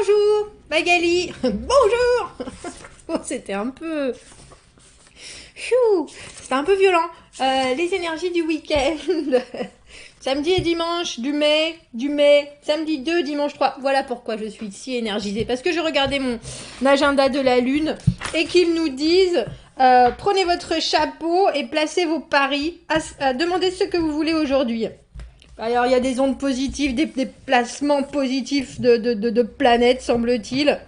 Bonjour Magali. Bonjour. Oh, c'était un peu... C'était un peu violent. Les énergies du week-end. Samedi et dimanche, du mai, samedi 2, dimanche 3. Voilà pourquoi je suis si énergisée. Parce que je regardais mon agenda de la lune et qu'ils nous disent prenez votre chapeau et placez vos paris. Demandez ce que vous voulez aujourd'hui. Alors, il y a des ondes positives, des placements positifs de planètes, semble-t-il.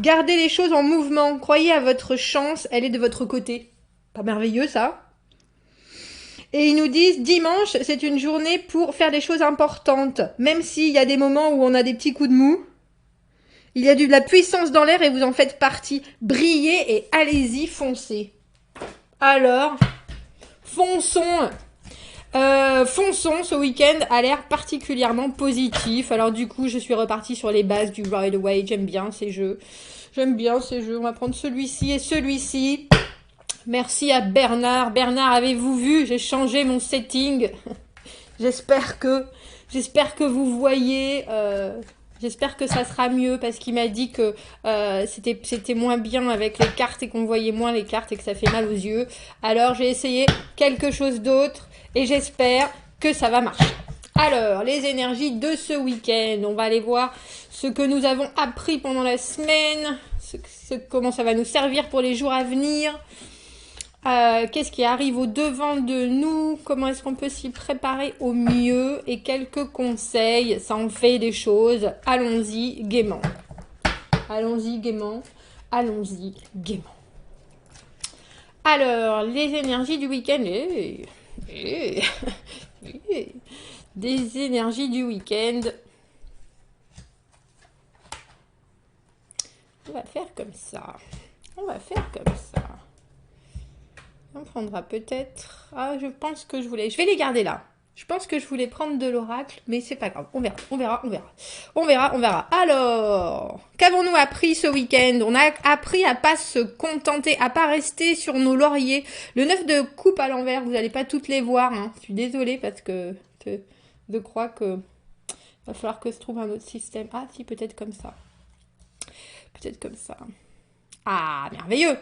Gardez les choses en mouvement. Croyez à votre chance, elle est de votre côté. Pas merveilleux, ça? Et ils nous disent, dimanche, c'est une journée pour faire des choses importantes. Même s'il y a des moments où on a des petits coups de mou, il y a de la puissance dans l'air et vous en faites partie. Brillez et allez-y, foncez. Alors, fonçons. Fonçons, ce week-end a l'air particulièrement positif. Alors du coup, je suis repartie sur les bases du Ride Away. J'aime bien ces jeux. On va prendre celui-ci et celui-ci. Merci à Bernard. Bernard, avez-vous vu? J'ai changé mon setting. J'espère que vous voyez. J'espère que ça sera mieux parce qu'il m'a dit que c'était moins bien avec les cartes et qu'on voyait moins les cartes et que ça fait mal aux yeux. Alors j'ai essayé quelque chose d'autre et j'espère que ça va marcher. Alors, les énergies de ce week-end. On va aller voir ce que nous avons appris pendant la semaine, comment ça va nous servir pour les jours à venir. Qu'est-ce qui arrive au devant de nous, comment est-ce qu'on peut s'y préparer au mieux et quelques conseils, ça en fait des choses, allons-y gaiement. Allons-y gaiement, allons-y gaiement. Alors, les énergies du week-end, des énergies du week-end, on va faire comme ça, On prendra peut-être... Ah, je pense que je voulais... Je vais les garder là. Je pense que je voulais prendre de l'oracle, mais c'est pas grave. On verra. Alors, qu'avons-nous appris ce week-end? On a appris à pas se contenter, à pas rester sur nos lauriers. Le 9 de coupe à l'envers, vous n'allez pas toutes les voir. Hein. Je suis désolée parce que je crois que va falloir que je trouve un autre système. Ah, si, peut-être comme ça. Ah, merveilleux!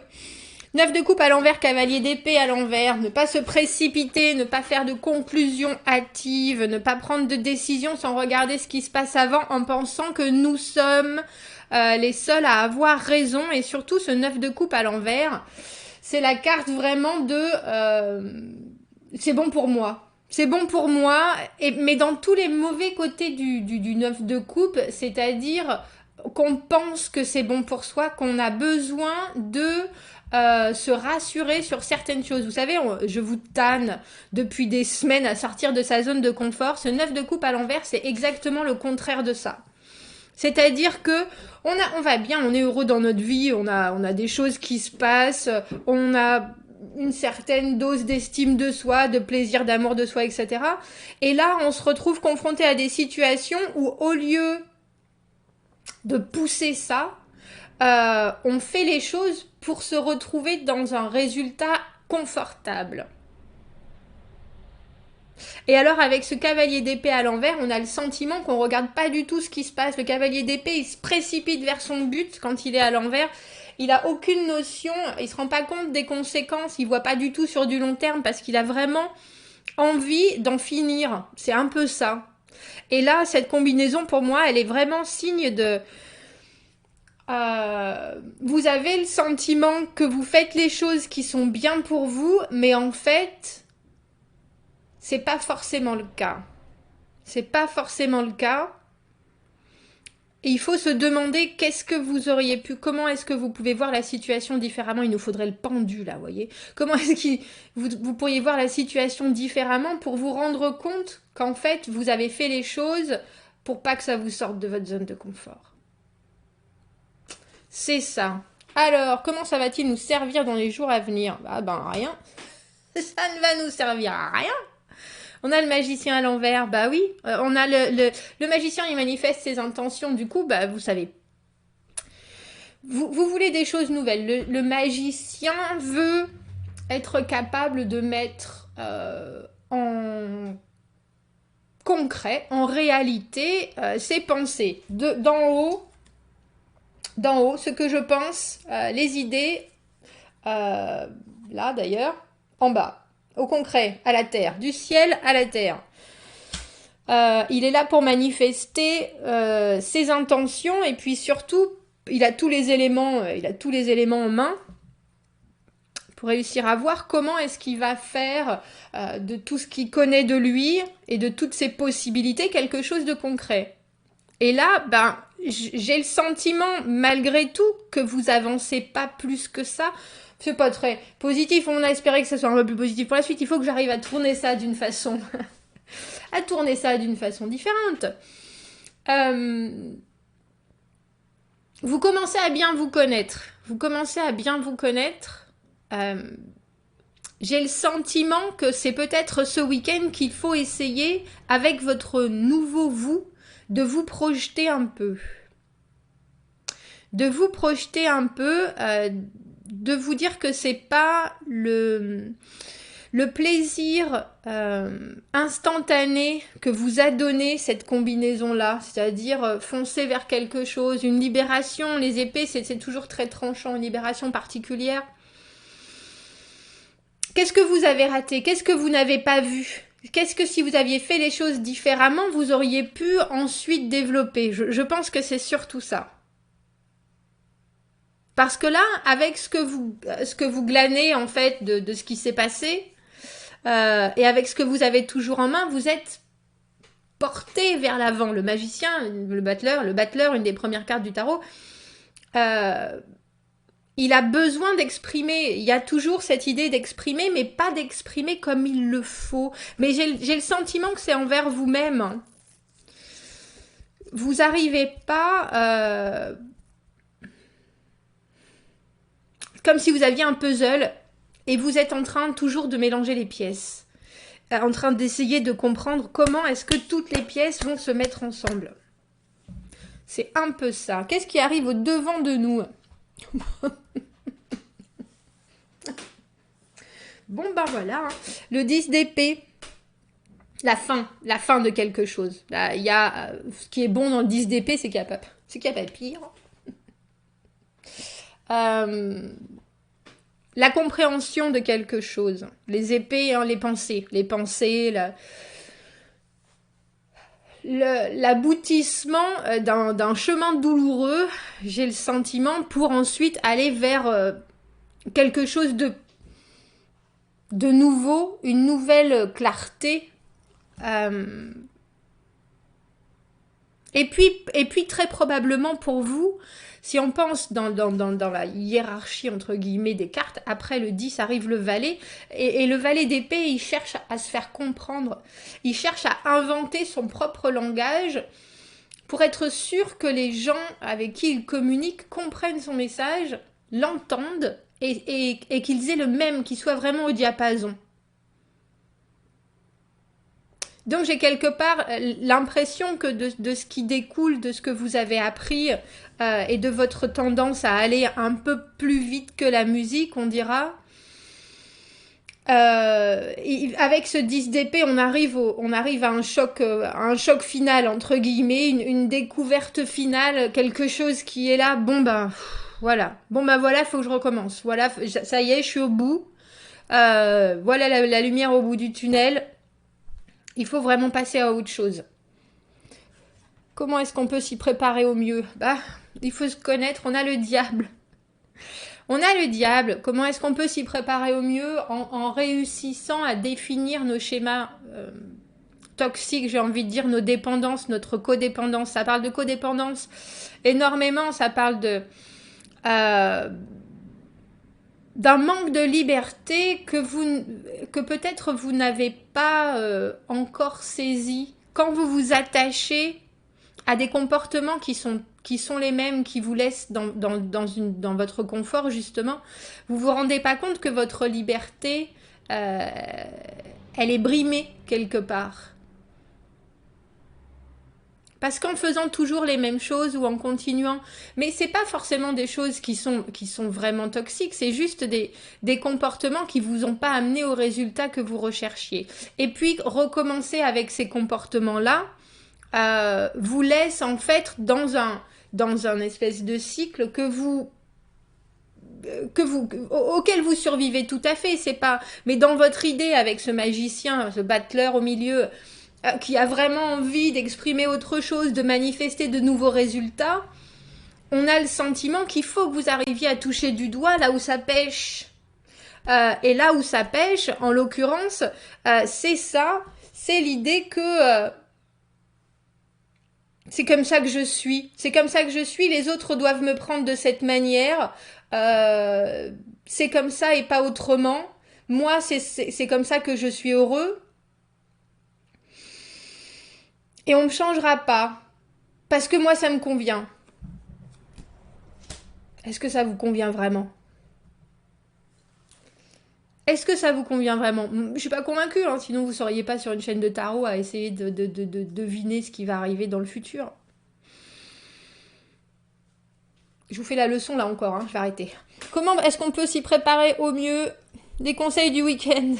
9 de coupe à l'envers, cavalier d'épée à l'envers, ne pas se précipiter, ne pas faire de conclusions hâtives, ne pas prendre de décision sans regarder ce qui se passe avant en pensant que nous sommes les seuls à avoir raison. Et surtout, ce 9 de coupe à l'envers, c'est la carte vraiment de c'est bon pour moi. C'est bon pour moi, mais dans tous les mauvais côtés du 9 de coupe, c'est-à-dire qu'on pense que c'est bon pour soi, qu'on a besoin de se rassurer sur certaines choses. Vous savez, je vous tanne depuis des semaines à sortir de sa zone de confort. Ce 9 de coupe à l'envers, c'est exactement le contraire de ça. C'est-à-dire que on va bien, on est heureux dans notre vie, on a des choses qui se passent, on a une certaine dose d'estime de soi, de plaisir, d'amour de soi, etc. Et là, on se retrouve confronté à des situations où, au lieu de pousser ça, on fait les choses pour se retrouver dans un résultat confortable. Et alors, avec ce cavalier d'épée à l'envers, on a le sentiment qu'on regarde pas du tout ce qui se passe. Le cavalier d'épée, il se précipite vers son but quand il est à l'envers. Il a aucune notion, il se rend pas compte des conséquences, il voit pas du tout sur du long terme parce qu'il a vraiment envie d'en finir. C'est un peu ça. Et là, cette combinaison, pour moi, elle est vraiment signe de... vous avez le sentiment que vous faites les choses qui sont bien pour vous, mais en fait, c'est pas forcément le cas. Et il faut se demander qu'est-ce que vous auriez pu, comment est-ce que vous pouvez voir la situation différemment. Il nous faudrait le pendu là, vous voyez. Comment est-ce que vous pourriez voir la situation différemment pour vous rendre compte qu'en fait, vous avez fait les choses pour pas que ça vous sorte de votre zone de confort. C'est ça. Alors, comment ça va-t-il nous servir dans les jours à venir? Rien. Ça ne va nous servir à rien. On a le magicien à l'envers, bah oui. On a le magicien, il manifeste ses intentions. Du coup, bah vous savez. Vous voulez des choses nouvelles. Le magicien veut être capable de mettre en concret, en réalité, ses pensées. D'en haut d'en haut, ce que je pense, les idées, là d'ailleurs, en bas, au concret, à la terre, du ciel à la terre. Il est là pour manifester ses intentions et puis surtout, il a tous les éléments en main pour réussir à voir comment est-ce qu'il va faire de tout ce qu'il connaît de lui et de toutes ses possibilités quelque chose de concret. Et là, ben, j'ai le sentiment, malgré tout, que vous avancez pas plus que ça. C'est pas très positif, on a espéré que ça soit un peu plus positif pour la suite. Il faut que j'arrive à tourner ça d'une façon... à tourner ça d'une façon différente. Vous commencez à bien vous connaître. Vous commencez à bien vous connaître. J'ai le sentiment que c'est peut-être ce week-end qu'il faut essayer, avec votre nouveau vous, de vous projeter un peu. De vous projeter un peu, de vous dire que c'est pas le plaisir instantané que vous a donné cette combinaison-là, c'est-à-dire foncer vers quelque chose, une libération, les épées, c'est toujours très tranchant, une libération particulière. Qu'est-ce que vous avez raté? Qu'est-ce que vous n'avez pas vu? Qu'est-ce que si vous aviez fait les choses différemment, vous auriez pu ensuite développer? Je pense que c'est surtout ça. Parce que là, avec ce que vous glanez en fait de ce qui s'est passé, et avec ce que vous avez toujours en main, vous êtes porté vers l'avant. Le magicien, le battleur, une des premières cartes du tarot, il a besoin d'exprimer. Il y a toujours cette idée d'exprimer, mais pas d'exprimer comme il le faut. Mais j'ai le sentiment que c'est envers vous-même. Vous n'arrivez pas... comme si vous aviez un puzzle et vous êtes en train toujours de mélanger les pièces. En train d'essayer de comprendre comment est-ce que toutes les pièces vont se mettre ensemble. C'est un peu ça. Qu'est-ce qui arrive au devant de nous? Bon, ben voilà. Hein. Le 10 d'épée. La fin de quelque chose. Là, il y a, ce qui est bon dans le 10 d'épée, c'est qu'il n'y a pas pire. La compréhension de quelque chose. Les épées, hein, les pensées. Les pensées, l'aboutissement d'un chemin douloureux, j'ai le sentiment, pour ensuite aller vers quelque chose de nouveau, une nouvelle clarté. Et puis très probablement pour vous, si on pense dans la hiérarchie entre guillemets des cartes, après le 10 arrive le valet, et le valet d'épée, il cherche à se faire comprendre, il cherche à inventer son propre langage pour être sûr que les gens avec qui il communique comprennent son message, l'entendent, et qu'ils aient le même, qu'ils soient vraiment au diapason. Donc j'ai quelque part l'impression que de ce qui découle de ce que vous avez appris et de votre tendance à aller un peu plus vite que la musique, on dira. Avec ce 10 d'épée, on arrive à un choc final, entre guillemets, une découverte finale, quelque chose qui est là, voilà, faut que je recommence. Voilà, ça y est, je suis au bout. Voilà la lumière au bout du tunnel. Il faut vraiment passer à autre chose. Comment est-ce qu'on peut s'y préparer au mieux? Il faut se connaître, on a le diable. On a le diable. Comment est-ce qu'on peut s'y préparer au mieux en réussissant à définir nos schémas toxiques, j'ai envie de dire, nos dépendances, notre codépendance. Ça parle de codépendance énormément, ça parle d'un manque de liberté que peut-être vous n'avez pas encore saisi. Quand vous vous attachez à des comportements qui sont les mêmes, qui vous laissent dans votre confort, justement, vous vous rendez pas compte que votre liberté, elle est brimée quelque part. Parce qu'en faisant toujours les mêmes choses ou en continuant, mais c'est pas forcément des choses qui sont vraiment toxiques, c'est juste des comportements qui vous ont pas amené au résultat que vous recherchiez. Et puis recommencer avec ces comportements-là vous laisse en fait dans dans un espèce de cycle auquel vous survivez tout à fait, c'est pas... Mais dans votre idée, avec ce magicien, ce battleur au milieu, qui a vraiment envie d'exprimer autre chose, de manifester de nouveaux résultats, on a le sentiment qu'il faut que vous arriviez à toucher du doigt là où ça pêche. Et là où ça pêche, en l'occurrence, c'est ça, c'est l'idée que... c'est comme ça que je suis. C'est comme ça que je suis. Les autres doivent me prendre de cette manière. C'est comme ça et pas autrement. Moi, c'est comme ça que je suis heureux. Et on ne me changera pas. Parce que moi, ça me convient. Est-ce que ça vous convient vraiment? Est-ce que ça vous convient vraiment? Je suis pas convaincue, hein, sinon vous ne seriez pas sur une chaîne de tarot à essayer de deviner ce qui va arriver dans le futur. Je vous fais la leçon là encore, hein, je vais arrêter. Comment est-ce qu'on peut s'y préparer au mieux? Des conseils du week-end,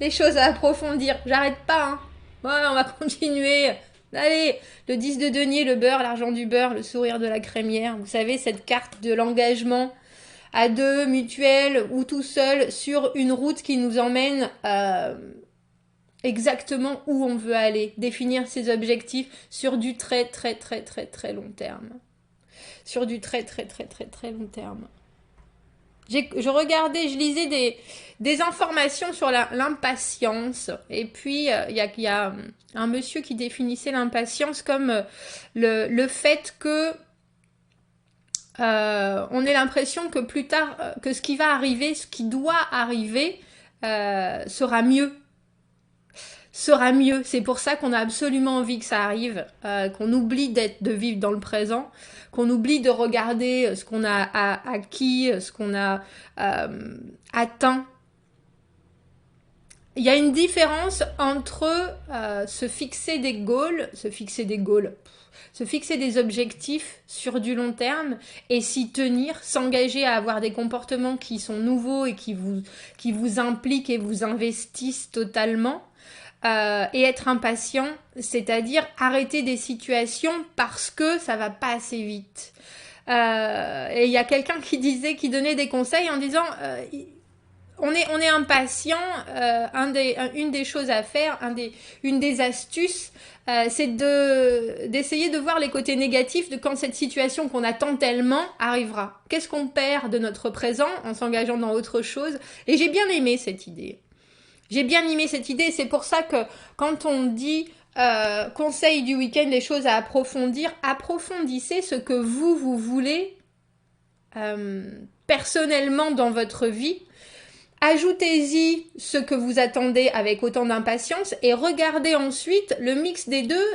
des choses à approfondir. J'arrête pas, hein. Ouais, on va continuer. Allez, le 10 de denier, le beurre, l'argent du beurre, le sourire de la crémière. Vous savez, cette carte de l'engagement à deux, mutuel ou tout seul, sur une route qui nous emmène exactement où on veut aller. Définir ses objectifs sur du très long terme. Sur du très long terme. Je regardais, je lisais des informations sur l'impatience. Et puis, il y a un monsieur qui définissait l'impatience comme le fait que on ait l'impression que plus tard, que ce qui va arriver, ce qui doit arriver, sera mieux. Sera mieux. C'est pour ça qu'on a absolument envie que ça arrive, qu'on oublie de vivre dans le présent, qu'on oublie de regarder ce qu'on a acquis, ce qu'on a atteint. Il y a une différence entre se fixer des goals, se fixer des objectifs sur du long terme et s'y tenir, s'engager à avoir des comportements qui sont nouveaux et qui vous impliquent et vous investissent totalement. Et être impatient, c'est-à-dire arrêter des situations parce que ça va pas assez vite. Et il y a quelqu'un qui donnait des conseils en disant on est impatient, une des choses à faire, une des astuces, c'est d'essayer de voir les côtés négatifs de quand cette situation qu'on attend tellement arrivera. Qu'est-ce qu'on perd de notre présent en s'engageant dans autre chose? Et j'ai bien aimé cette idée. C'est pour ça que quand on dit conseil du week-end, les choses à approfondir, approfondissez ce que vous voulez personnellement dans votre vie. Ajoutez-y ce que vous attendez avec autant d'impatience et regardez ensuite le mix des deux,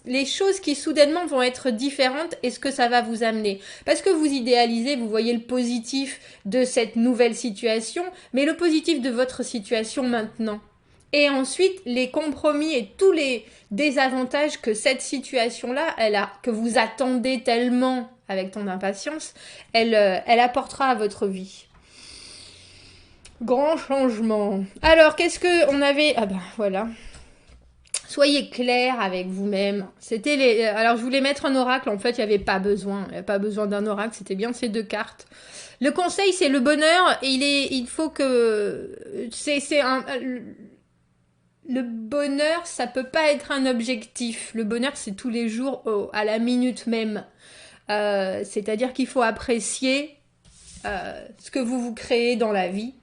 les choses qui soudainement vont être différentes et ce que ça va vous amener. Parce que vous idéalisez, vous voyez le positif de cette nouvelle situation, mais le positif de votre situation maintenant. Et ensuite, les compromis et tous les désavantages que cette situation-là, que vous attendez tellement avec tant d'impatience, elle apportera à votre vie. Grand changement. Alors, qu'est-ce que on avait... Ah ben, voilà. Soyez clair avec vous-même. Alors, je voulais mettre un oracle. En fait, il n'y avait pas besoin. Il n'y avait pas besoin d'un oracle. C'était bien ces deux cartes. Le conseil, c'est le bonheur. Il faut que... Le bonheur, ça peut pas être un objectif. Le bonheur, c'est tous les jours, à la minute même. C'est-à-dire qu'il faut apprécier ce que vous créez dans la vie.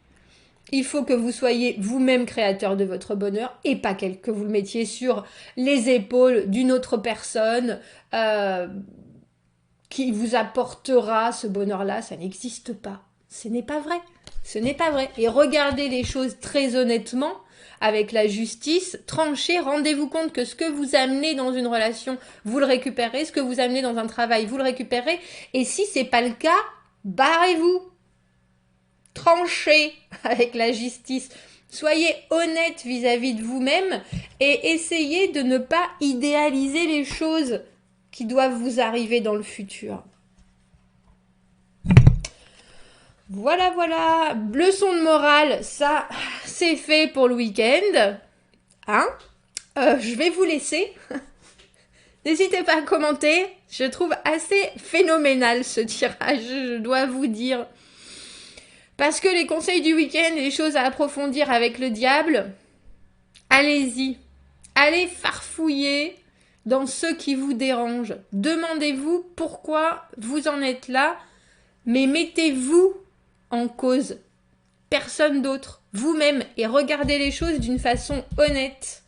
Il faut que vous soyez vous-même créateur de votre bonheur et pas que vous le mettiez sur les épaules d'une autre personne qui vous apportera ce bonheur-là. Ça n'existe pas. Ce n'est pas vrai. Ce n'est pas vrai. Et regardez les choses très honnêtement, avec la justice, tranchez, rendez-vous compte que ce que vous amenez dans une relation, vous le récupérez. Ce que vous amenez dans un travail, vous le récupérez. Et si c'est pas le cas, barrez-vous. Tranchez avec la justice. Soyez honnête vis-à-vis de vous-même et essayez de ne pas idéaliser les choses qui doivent vous arriver dans le futur. Voilà, voilà. Leçon de morale, ça, c'est fait pour le week-end. Hein? Je vais vous laisser. N'hésitez pas à commenter. Je trouve assez phénoménal ce tirage, je dois vous dire. Parce que les conseils du week-end, les choses à approfondir avec le diable, allez-y. Allez farfouiller dans ce qui vous dérange. Demandez-vous pourquoi vous en êtes là, mais mettez-vous en cause. Personne d'autre. Vous-même. Et regardez les choses d'une façon honnête.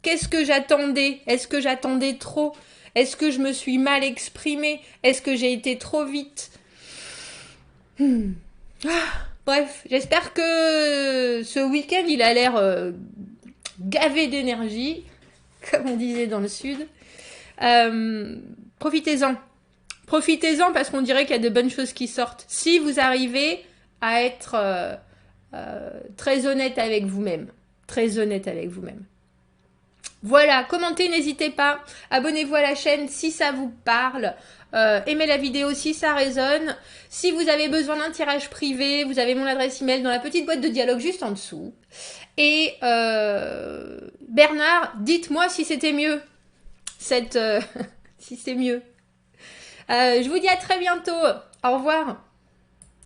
Qu'est-ce que j'attendais? Est-ce que j'attendais trop? Est-ce que je me suis mal exprimée? Est-ce que j'ai été trop vite? Bref, j'espère que ce week-end, il a l'air gavé d'énergie, comme on disait dans le sud. Profitez-en. Profitez-en parce qu'on dirait qu'il y a de bonnes choses qui sortent. Si vous arrivez à être très honnête avec vous-même. Très honnête avec vous-même. Voilà, commentez, n'hésitez pas. Abonnez-vous à la chaîne si ça vous parle. Aimez la vidéo si ça résonne. Si vous avez besoin d'un tirage privé, vous avez mon adresse email dans la petite boîte de dialogue juste en dessous. Et Bernard, dites-moi si c'était mieux. Si c'est mieux. Je vous dis à très bientôt. Au revoir.